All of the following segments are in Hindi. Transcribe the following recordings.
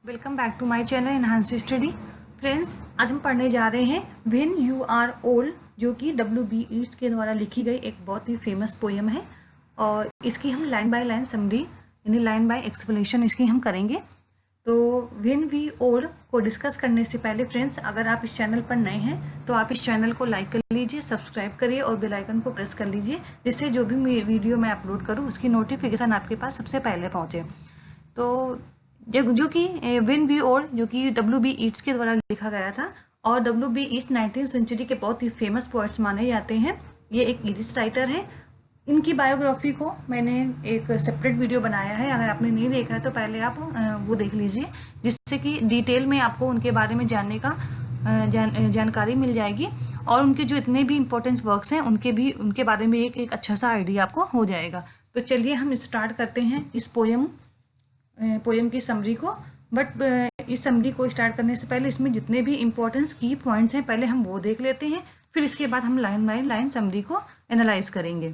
Welcome back to my channel enhance study. Friends, आज हम पढ़ने जा रहे हैं व्हेन यू आर ओल्ड, जो कि W.B. Yeats के द्वारा लिखी गई एक बहुत ही फेमस पोएम है और इसकी हम लाइन बाय लाइन समरी यानी लाइन बाय एक्सप्लेनेशन इसकी हम करेंगे। तो व्हेन वी ओल्ड को डिस्कस करने से पहले फ्रेंड्स, अगर आप इस चैनल पर नए हैं तो आप इस चैनल को लाइक कर लीजिए, सब्सक्राइब करिए और बेल आइकन को प्रेस कर लीजिए, जिससे जो भी वीडियो मैं अपलोड करूँ उसकी नोटिफिकेशन आपके पास सबसे पहले पहुँचे। तो जो कि व्हेन वी ओल्ड जो कि W.B. Yeats के द्वारा लिखा गया था और W.B. Yeats 19वीं सेंचुरी के बहुत ही फेमस पोएट्स माने जाते हैं। ये एक इंग्लिश राइटर हैं। इनकी बायोग्राफी को मैंने एक सेपरेट वीडियो बनाया है, अगर आपने नहीं देखा है तो पहले आप वो देख लीजिए, जिससे कि डिटेल में आपको उनके बारे में जानने का जानकारी मिल जाएगी और उनके जो इतने भी इम्पोर्टेंट वर्क्स हैं उनके बारे में एक अच्छा सा आइडिया आपको हो जाएगा। तो चलिए हम स्टार्ट करते हैं इस पोएम की समरी को। बट इस समरी को स्टार्ट करने से पहले इसमें जितने भी इम्पोर्टेंस की पॉइंट्स हैं पहले हम वो देख लेते हैं, फिर इसके बाद हम लाइन बाय लाइन समरी को एनालाइज करेंगे।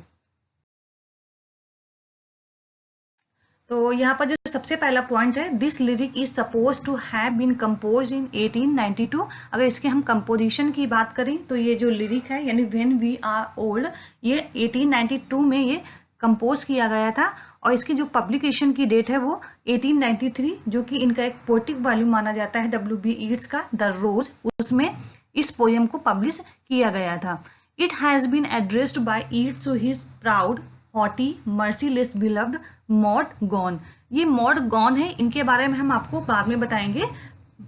तो यहाँ पर जो सबसे पहला पॉइंट है, this lyric is suppose to have been compose in 1892। अगर इसके हम कंपोजिशन की बात करें तो ये जो लिरिक है यानी व्हेन वी आर ओल्ड, ये 1892 में ये कंपोज किया गया था और इसकी जो पब्लिकेशन की डेट है वो 1893, जो कि इनका एक पोएटिक वॉल्यूम माना जाता है W.B. Yeats का, द रोज, उसमें इस पोएम को पब्लिश किया गया था। It has been addressed by Yeats to his proud haughty merciless beloved Maud Gonne. ये मॉड गॉन है, इनके बारे में हम आपको बाद में बताएंगे।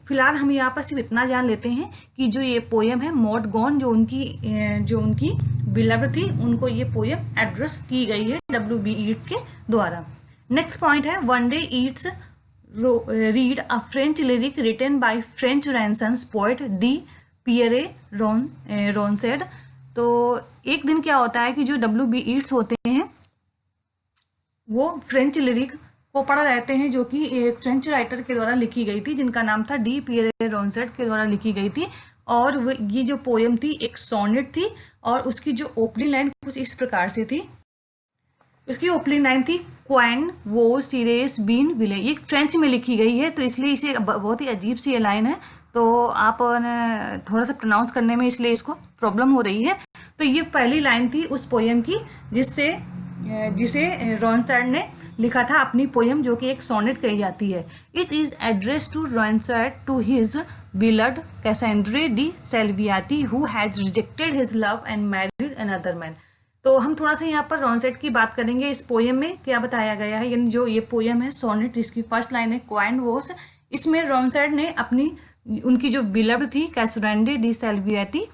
फिलहाल हम यहाँ पर सिर्फ इतना जान लेते हैं कि जो ये पोएम है मॉड गॉन, जो उनकी बिलव्ड थी, उनको ये पोएम एड्रेस की गई है W.B. Yeats के द्वारा। नेक्स्ट पॉइंट है, one day Yeats read a French lyric written by French renaissance poet de Pierre Ronsard. तो एक दिन क्या होता है कि जो W.B. Yeats होते हैं वो फ्रेंच लिरिक को पढ़ रहते हैं, जो कि एक फ्रेंच राइटर के द्वारा लिखी गई थी जिनका नाम था डी पियरे रोंसेट के द्वारा लिखी गई थी। और ये जो पोएम थी एक सोनेट थी और उसकी जो ओपनिंग लाइन कुछ इस प्रकार से थी। उसकी ओपनिंग लाइन थी, क्वाइन वो सीरेस बीन विले। ये फ्रेंच में लिखी गई है तो इसलिए इसे बहुत ही अजीब सी लाइन है, तो आप थोड़ा सा प्रोनाउंस करने में इसलिए इसको प्रॉब्लम हो रही है। तो ये पहली लाइन थी उस पोएम की जिसे रोंसेट ने लिखा था अपनी पोएम, जो कि एक सोनेट कही जाती है। It is address to Ronsard to his beloved Cassandre de Salviati who has rejected his love and married another man. तो हम थोड़ा सा यहाँ पर रोंसेट की बात करेंगे। इस पोएम में क्या बताया गया है, यानी जो ये पोएम है सोनेट, जिसकी फर्स्ट लाइन है क्वाइन वोस, इसमें रोंसेट ने उनकी जो बिलव्ड थी कैसेंड्रे डी सेल्वियाटी,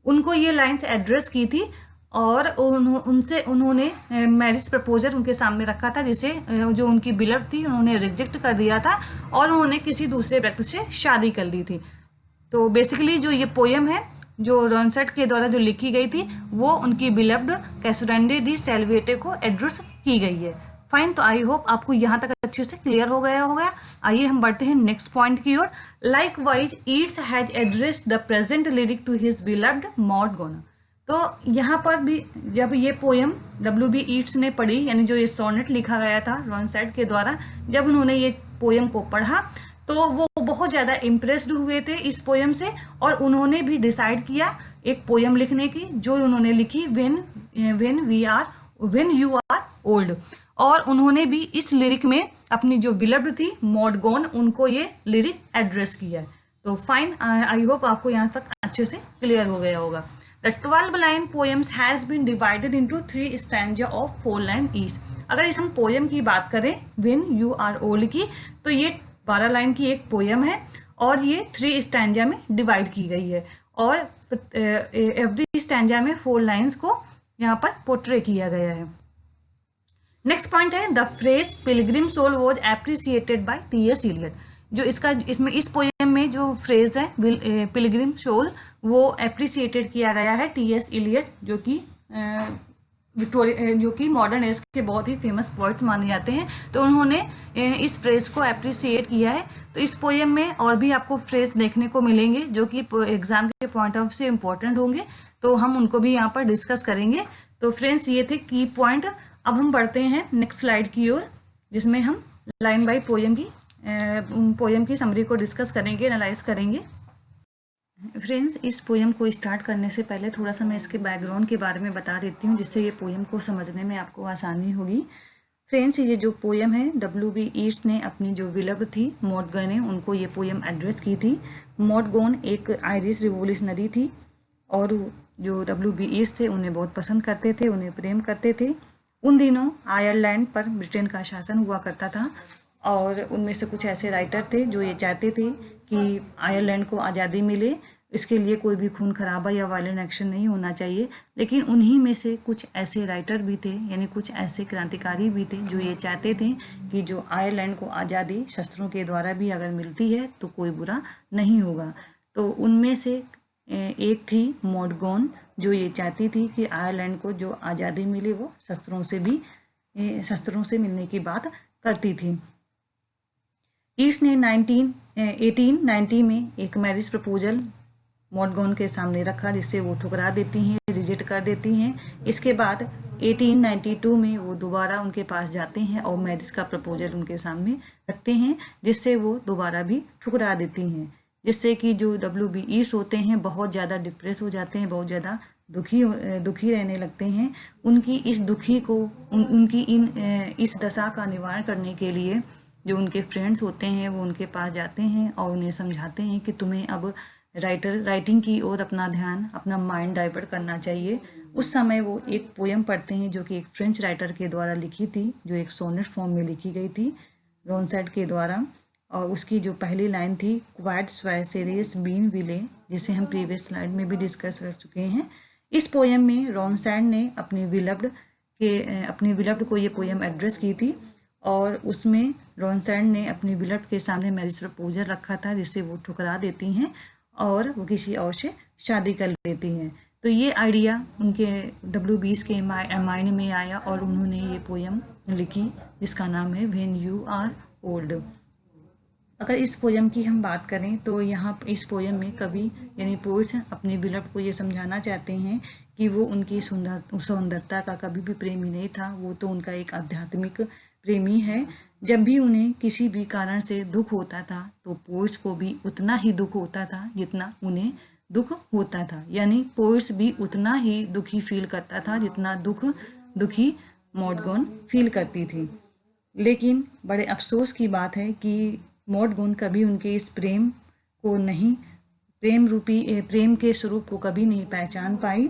उनको ये लाइन्स एड्रेस की थी और उन्होंने मैरिज प्रपोजल उनके सामने रखा था, जिसे जो उनकी बिलव्ड थी उन्होंने रिजेक्ट कर दिया था और उन्होंने किसी दूसरे व्यक्ति से शादी कर ली थी। तो बेसिकली जो ये पोएम है जो रोंसेट के द्वारा जो लिखी गई थी वो उनकी बिलव्ड कैसेंड्रे डी सेल्वियाटी को एड्रेस की गई है। फाइन, तो आई होप आपको यहाँ तक अच्छे से क्लियर हो गया होगा। आइए हम बढ़ते हैं नेक्स्ट पॉइंट की ओर। Likewise Yeats has addressed the present lyric to his beloved Maud Gonne. तो यहाँ पर भी जब ये पोएम W.B. Yeats ने पढ़ी, यानी जो ये सोनेट लिखा गया था रोंसेट के द्वारा, जब उन्होंने ये पोएम को पढ़ा तो वो बहुत ज़्यादा इम्प्रेस्ड हुए थे इस पोएम से और उन्होंने भी डिसाइड किया एक पोएम लिखने की, जो उन्होंने लिखी व्हेन यू आर ओल्ड। और उन्होंने भी इस लिरिक में अपनी जो बिलव्ड थी मॉड गॉन, उनको ये लिरिक एड्रेस किया है। तो फाइन, आई होप आपको यहाँ तक अच्छे से क्लियर हो गया होगा। The 12-line poems has been divided into 3 stanza of 4 line each। अगर इस हम पोएम की बात करें When You Are Old की, तो ये 12 लाइन की एक पोएम है और ये 3 स्टैंजा में डिवाइड की गई है और एवरी स्टैंजा में 4 लाइन्स को यहाँ पर पोर्ट्रे किया गया है। नेक्स्ट पॉइंट है, the phrase pilgrim soul was appreciated by T.S. Eliot। जो इसमें इस पोएम में जो फ्रेज है पिलग्रिम सोल, वो एप्रिसिएटेड किया गया है T.S. Eliot, जो कि मॉडर्न एज के बहुत ही फेमस पोएट माने जाते हैं। तो उन्होंने इस फ्रेज को एप्रिसिएट किया है। तो इस पोएम में और भी आपको फ्रेज देखने को मिलेंगे जो कि एग्जाम के पॉइंट ऑफ से इम्पोर्टेंट होंगे, तो हम उनको भी यहाँ पर डिस्कस करेंगे। तो फ्रेंड्स, ये थे की पॉइंट। अब हम बढ़ते हैं नेक्स्ट स्लाइड की ओर, जिसमें हम लाइन बाय पोएम की पोएम की समरी को डिस्कस करेंगे, एनालाइज करेंगे। फ्रेंड्स, इस पोएम को स्टार्ट करने से पहले थोड़ा सा मैं इसके बैकग्राउंड के बारे में बता देती हूँ, जिससे ये पोएम को समझने में आपको आसानी होगी। फ्रेंड्स, ये जो पोएम है W.B. येट्स ने अपनी जो विलव्ड थी मॉड गॉन ने उनको ये पोएम एड्रेस की थी। मॉड गॉन एक आयरिश रिवोल्यूशनरी थी और जो W.B. येट्स थे उन्हें बहुत पसंद करते थे, उन्हें प्रेम करते थे। उन दिनों आयरलैंड पर ब्रिटेन का शासन हुआ करता था और उनमें से कुछ ऐसे राइटर थे जो ये चाहते थे कि आयरलैंड को आज़ादी मिले, इसके लिए कोई भी खून खराबा या वायलेंट एक्शन नहीं होना चाहिए। लेकिन उन्हीं में से कुछ ऐसे राइटर भी थे, यानी कुछ ऐसे क्रांतिकारी भी थे जो ये चाहते थे कि जो आयरलैंड को आज़ादी शस्त्रों के द्वारा भी अगर मिलती है तो कोई बुरा नहीं होगा। तो उनमें से एक थी मॉड गॉन, जो ये चाहती थी कि आयरलैंड को जो आज़ादी मिले वो शस्त्रों से मिलने की बात करती थी। येट्स ने 1890 में एक मैरिज प्रपोजल मॉड गॉन के सामने रखा, जिससे वो ठुकरा देती हैं, रिजेक्ट कर देती हैं। इसके बाद 1892 में वो दोबारा उनके पास जाते हैं और मैरिज का प्रपोजल उनके सामने रखते हैं, जिससे वो दोबारा भी ठुकरा देती हैं, जिससे कि जो W.B. येट्स होते हैं बहुत ज़्यादा डिप्रेस हो जाते हैं, बहुत ज़्यादा दुखी रहने लगते हैं। उनकी इस दुखी को उनकी इस दशा का निवारण करने के लिए जो उनके फ्रेंड्स होते हैं वो उनके पास जाते हैं और उन्हें समझाते हैं कि तुम्हें अब राइटिंग की ओर अपना ध्यान, अपना माइंड डाइवर्ट करना चाहिए। उस समय वो एक पोएम पढ़ते हैं जो कि एक फ्रेंच राइटर के द्वारा लिखी थी, जो एक सोनेट फॉर्म में लिखी गई थी रॉनसेट के द्वारा, और उसकी जो पहली लाइन थी क्वाइट स्वेसेरियस बीन विले, जिसे हम प्रीवियस स्लाइड में भी डिस्कस कर चुके हैं। इस पोएम में रॉनसेट ने अपनी विलव्ड को ये पोएम एड्रेस की थी और उसमें रॉनसेट ने अपनी विलव्ड के सामने मैरिज प्रपोजल रखा था, जिससे वो ठुकरा देती हैं और वो किसी और से शादी कर लेती हैं। तो ये आइडिया उनके W.B. येट्स के माइंड में आया और उन्होंने ये पोएम लिखी, जिसका नाम है व्हेन यू आर ओल्ड। अगर इस पोएम की हम बात करें तो यहाँ इस पोएम में कवि यानी पोएट अपने विलव्ड को ये समझाना चाहते हैं कि वो उनकी सौंदर्यता का कभी भी प्रेमी नहीं था, वो तो उनका एक आध्यात्मिक प्रेमी है। जब भी उन्हें किसी भी कारण से दुख होता था तो पोएट्स को भी उतना ही दुख होता था जितना उन्हें दुख होता था, यानी पोएट्स भी उतना ही दुखी फील करता था जितना दुखी मॉड गॉन फील करती थी। लेकिन बड़े अफसोस की बात है कि मॉड गॉन कभी उनके इस प्रेम के स्वरूप को कभी नहीं पहचान पाई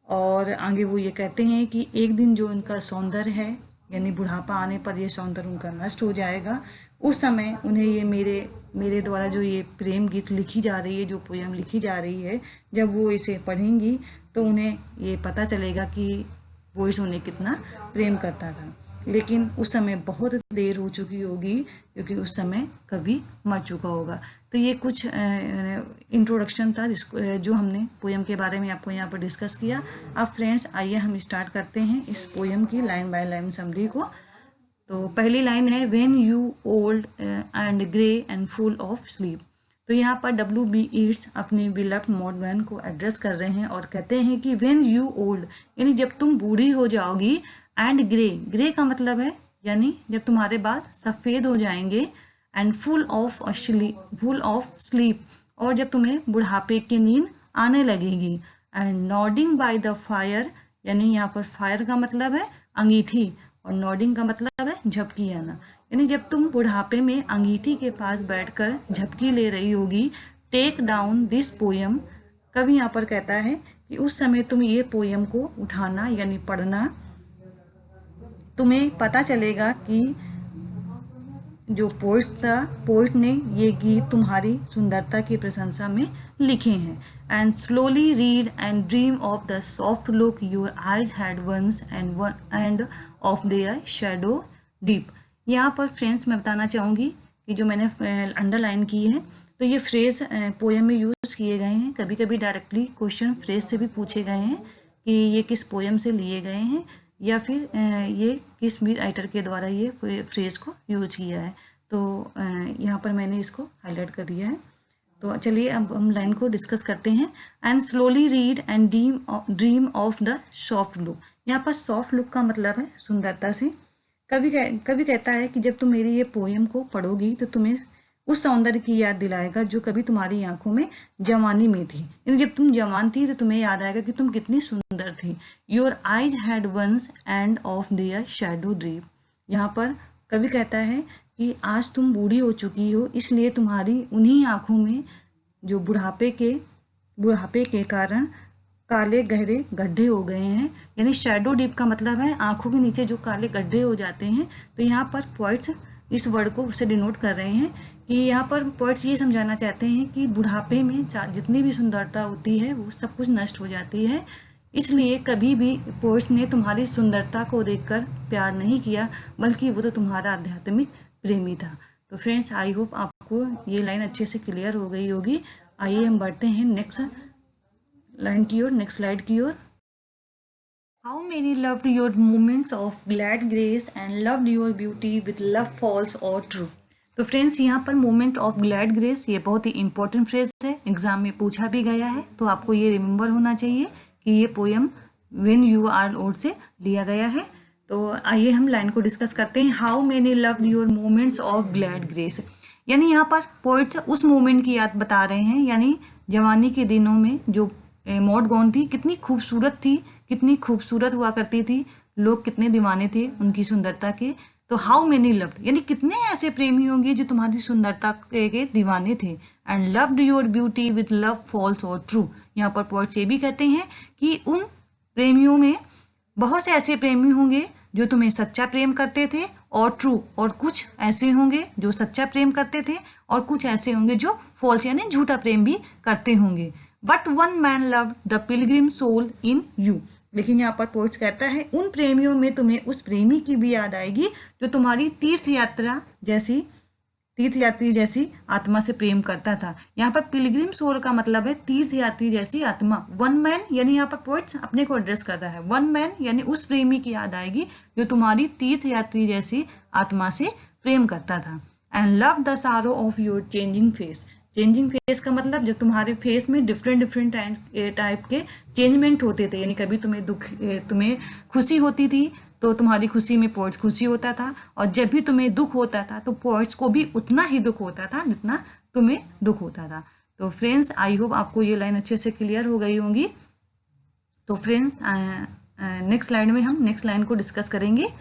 और आगे वो ये कहते हैं कि एक दिन जो उनका सौंदर्य है, यानी बुढ़ापा आने पर ये सौंदर्य उनका नष्ट हो जाएगा। उस समय उन्हें ये मेरे द्वारा जो ये प्रेम गीत लिखी जा रही है, जो पोएम लिखी जा रही है, जब वो इसे पढ़ेंगी तो उन्हें ये पता चलेगा कि वो उन्हें कितना प्रेम करता था। लेकिन उस समय बहुत देर हो चुकी होगी क्योंकि उस समय कवि मर चुका होगा। तो ये कुछ इंट्रोडक्शन था जो हमने पोएम के बारे में आपको यहाँ पर डिस्कस किया। अब फ्रेंड्स आइए हम स्टार्ट करते हैं इस पोएम की लाइन बाय लाइन समरी को। तो पहली लाइन है when you old and grey and full of sleep. तो यहाँ पर W.B. येट्स अपने विलव्ड मॉड गॉन को एड्रेस कर रहे हैं और कहते हैं कि व्हेन यू ओल्ड, यानी जब तुम बूढ़ी हो जाओगी, एंड ग्रे का मतलब है यानी जब तुम्हारे बाल सफ़ेद हो जाएंगे, एंड फुल ऑफ स्लीप, और जब तुम्हें बुढ़ापे की नींद आने लगेगी, and nodding by the fire, यानी यहाँ पर फायर का मतलब है अंगीठी और नॉडिंग का मतलब है झपकी आना, यानी जब तुम बुढ़ापे में अंगीठी के पास बैठकर झपकी ले रही होगी। टेक डाउन दिस पोएम, कवि यहाँ पर कहता है कि उस समय तुम ये पोएम को उठाना यानी पढ़ना, तुम्हें पता चलेगा कि जो पोएट ने ये गीत तुम्हारी सुंदरता की प्रशंसा में लिखे हैं। And slowly read and dream of the soft look your eyes had once and of their shadow deep. यहाँ पर फ्रेंड्स मैं बताना चाहूँगी कि जो मैंने अंडरलाइन की है, तो ये फ्रेज पोएम में यूज़ किए गए हैं। कभी कभी डायरेक्टली क्वेश्चन फ्रेज से भी पूछे गए हैं कि ये किस पोएम से लिए गए हैं या फिर ये किस भी राइटर के द्वारा ये फ्रेज को यूज किया है। तो यहाँ पर मैंने इसको हाईलाइट कर दिया है। तो चलिए अब हम लाइन को डिस्कस करते हैं। And slowly read and dream of the soft look. यहाँ पर सॉफ्ट लुक का मतलब है सुंदरता से, कवि कहता है कि जब तुम मेरी ये पोएम को पढ़ोगी तो तुम्हें उस सौंदर्य की याद दिलाएगा जो कभी तुम्हारी आंखों में जवानी में थी, यानी जब तुम जवान थी तो तुम्हें याद आएगा कि तुम कितनी सुंदर थी। Your eyes had once and of their shadow deep. यहाँ पर कवि कहता है कि आज तुम बूढ़ी हो चुकी हो, इसलिए तुम्हारी उन्हीं आंखों में जो बुढ़ापे के कारण काले गहरे गड्ढे हो गए हैं, यानी शैडो डीप का मतलब है आंखों के नीचे जो काले गड्ढे हो जाते हैं। तो यहाँ पर पोइट्स इस वर्ड को उससे डिनोट कर रहे हैं कि यहाँ पर पोइट्स ये समझाना चाहते हैं कि बुढ़ापे में जितनी भी सुंदरता होती है वो सब कुछ नष्ट हो जाती है, इसलिए कभी भी पोइट्स ने तुम्हारी सुंदरता को देखकर प्यार नहीं किया, बल्कि वो तो तुम्हारा आध्यात्मिक प्रेमी था। तो फ्रेंड्स, आई होप आपको ये लाइन अच्छे से क्लियर हो गई होगी। आइए हम बढ़ते हैं नेक्स्ट लाइन की ओर, नेक्स्ट स्लाइड की ओर। How many loved your moments of glad grace and loved your beauty with love false और ट्रू। तो फ्रेंड्स, यहाँ पर मोमेंट ऑफ ग्लैड ग्रेस ये बहुत ही इंपॉर्टेंट फ्रेज है, एग्जाम में पूछा भी गया है, तो आपको ये रिमेंबर होना चाहिए कि ये poem when you are old से लिया गया है। तो आइए हम लाइन को डिस्कस करते हैं। How many loved your moments of glad grace, यानी यहाँ पर पोइट्स उस मोमेंट की याद बता रहे हैं, यानी जवानी के दिनों में जो मॉड गॉन थी कितनी खूबसूरत थी, कितनी खूबसूरत हुआ करती थी, लोग कितने दीवाने थे उनकी सुंदरता के। तो हाउ मेनी लव्ड, यानी कितने ऐसे प्रेमी होंगे जो तुम्हारी सुंदरता के दीवाने थे। And loved your beauty with love false और ट्रू, यहाँ पर पोइट्स ये भी कहते हैं कि उन प्रेमियों में बहुत से ऐसे प्रेमी होंगे जो तुम्हें सच्चा प्रेम करते थे और ट्रू, और कुछ ऐसे होंगे जो सच्चा प्रेम करते थे और कुछ ऐसे होंगे जो फॉल्स यानी झूठा प्रेम भी करते होंगे। But one man loved the pilgrim soul in you, लेकिन यहाँ पर पोइट्स कहता है उन प्रेमियों में तुम्हें उस प्रेमी की भी याद आएगी जो तुम्हारी तीर्थयात्री जैसी आत्मा से प्रेम करता था। यहाँ पर पिलग्रिम सोल का मतलब है तीर्थयात्री जैसी आत्मा। वन मैन यानी यहाँ पर पोइट्स अपने को एड्रेस कर रहा है, वन मैन यानी उस प्रेमी की याद आएगी जो तुम्हारी तीर्थयात्री जैसी आत्मा से प्रेम करता था। एंड लव द सारो of your changing face, changing face का मतलब जब तुम्हारे फेस में डिफरेंट टाइप के चेंजमेंट होते थे, यानी कभी तुम्हें खुशी होती थी तो तुम्हारी खुशी में पोइट्स खुशी होता था, और जब भी तुम्हें दुख होता था तो पोइट्स को भी उतना ही दुख होता था जितना तुम्हें दुख होता था। तो फ्रेंड्स, आई होप आपको ये लाइन अच्छे से क्लियर हो गई होंगी। तो फ्रेंड्स, नेक्स्ट स्लाइड में हम नेक्स्ट लाइन को डिस्कस करेंगे।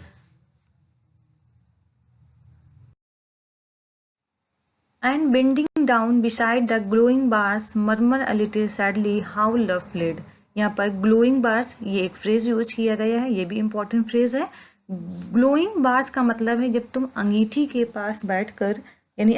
And bending down beside the glowing bars, murmur a little sadly how love played। यहाँ पर glowing bars ये एक फ्रेज यूज किया गया है, ये भी इम्पोर्टेंट फ्रेज है। glowing bars का मतलब है जब तुम अंगीठी के पास बैठकर, यानी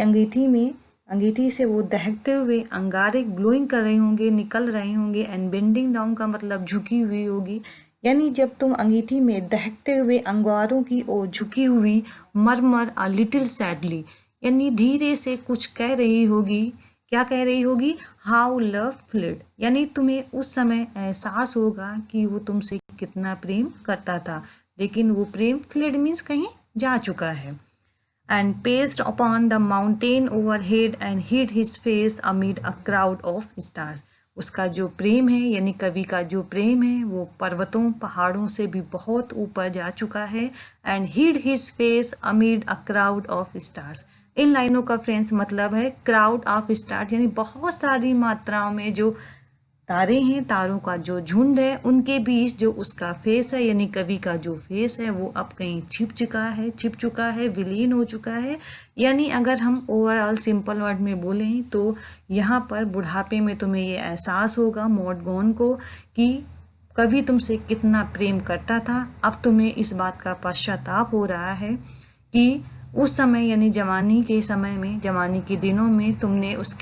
अंगीठी से वो दहकते हुए अंगारे ग्लोइंग कर रहे होंगे, निकल रहे होंगे। एंड बेंडिंग डाउन का मतलब झुकी हुई होगी, यानी जब तुम अंगीठी में दहकते हुए अंगारों की ओर झुकी हुई, मरमर अ लिटिल सैडली यानी धीरे से कुछ कह रही होगी। क्या कह रही होगी? हाउ लव फ्लेड, यानी तुम्हें उस समय एहसास होगा कि वो तुमसे कितना प्रेम करता था, लेकिन वो प्रेम फ्लेड मीन्स कहीं जा चुका है। And paced upon the mountain overhead and hid his face amid a crowd of stars. उसका जो प्रेम है, यानी कवि का जो प्रेम है, वो पर्वतों पहाड़ों से भी बहुत ऊपर जा चुका है। And hid his face amid a crowd of stars, इन लाइनों का फ्रेंड्स मतलब है क्राउड ऑफ स्टार, यानी बहुत सारी मात्राओं में जो तारे हैं, तारों का जो झुंड है, उनके बीच जो उसका फेस है, यानी कवि का जो फेस है वो अब कहीं छिप चुका है, विलीन हो चुका है। यानी अगर हम ओवरऑल सिंपल वर्ड में बोलें तो यहाँ पर बुढ़ापे में तुम्हें ये एहसास होगा मॉड गॉन को कि कवि तुमसे कितना प्रेम करता था। अब तुम्हें इस बात का पश्चाताप हो रहा है कि उस समय यानी जवानी के समय में, जवानी के दिनों में तुमने उस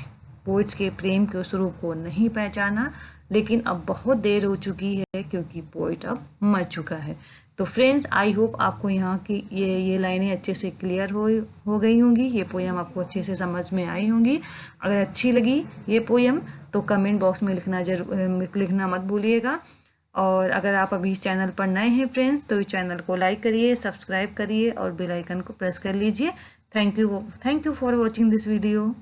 पोइट्स के प्रेम के स्वरूप को नहीं पहचाना, लेकिन अब बहुत देर हो चुकी है क्योंकि पोइट अब मर चुका है। तो फ्रेंड्स, आई होप आपको यहाँ की ये लाइनें अच्छे से क्लियर हो गई होंगी, ये पोएम आपको अच्छे से समझ में आई होंगी। अगर अच्छी लगी ये पोएम तो कमेंट बॉक्स में लिखना मत भूलिएगा। और अगर आप अभी इस चैनल पर नए हैं फ्रेंड्स तो इस चैनल को लाइक करिए, सब्सक्राइब करिए और बेल आइकन को प्रेस कर लीजिए। Thank you for watching this video.